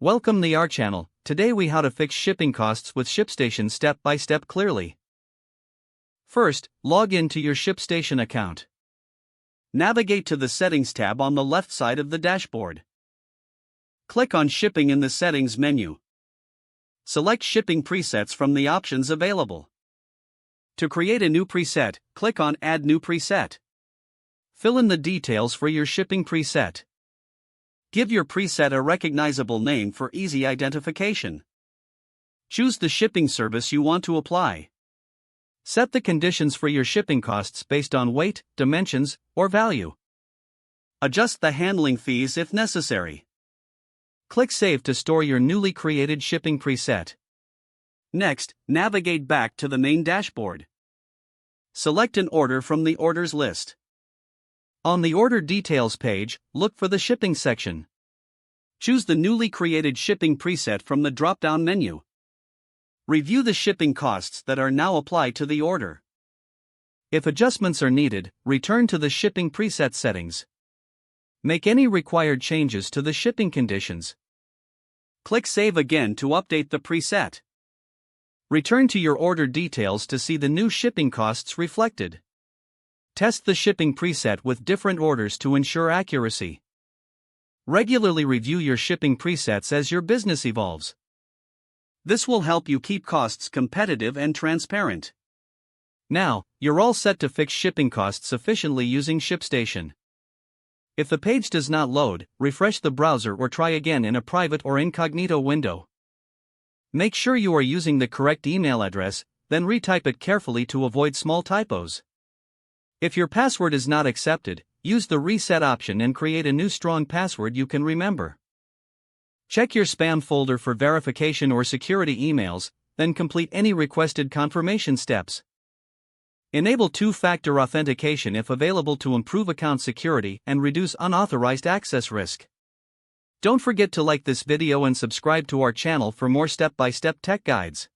Welcome to our channel. Today we how to fix shipping costs with ShipStation step by step clearly. First, log in to your ShipStation account. Navigate to the Settings tab on the left side of the dashboard. Click on Shipping in the Settings menu. Select Shipping presets from the options available. To create a new preset, click on Add New Preset. Fill in the details for your shipping preset. Give your preset a recognizable name for easy identification. Choose the shipping service you want to apply. Set the conditions for your shipping costs based on weight, dimensions, or value. Adjust the handling fees if necessary. Click Save to store your newly created shipping preset. Next, navigate back to the main dashboard. Select an order from the orders list. On the Order Details page, look for the Shipping section. Choose the newly created shipping preset from the drop-down menu. Review the shipping costs that are now applied to the order. If adjustments are needed, return to the shipping preset settings. Make any required changes to the shipping conditions. Click Save again to update the preset. Return to your order details to see the new shipping costs reflected. Test the shipping preset with different orders to ensure accuracy. Regularly review your shipping presets as your business evolves. This will help you keep costs competitive and transparent. Now, you're all set to fix shipping costs efficiently using ShipStation. If the page does not load, refresh the browser or try again in a private or incognito window. Make sure you are using the correct email address, then retype it carefully to avoid small typos. If your password is not accepted, use the reset option and create a new strong password you can remember. Check your spam folder for verification or security emails, then complete any requested confirmation steps. Enable two-factor authentication if available to improve account security and reduce unauthorized access risk. Don't forget to like this video and subscribe to our channel for more step-by-step tech guides.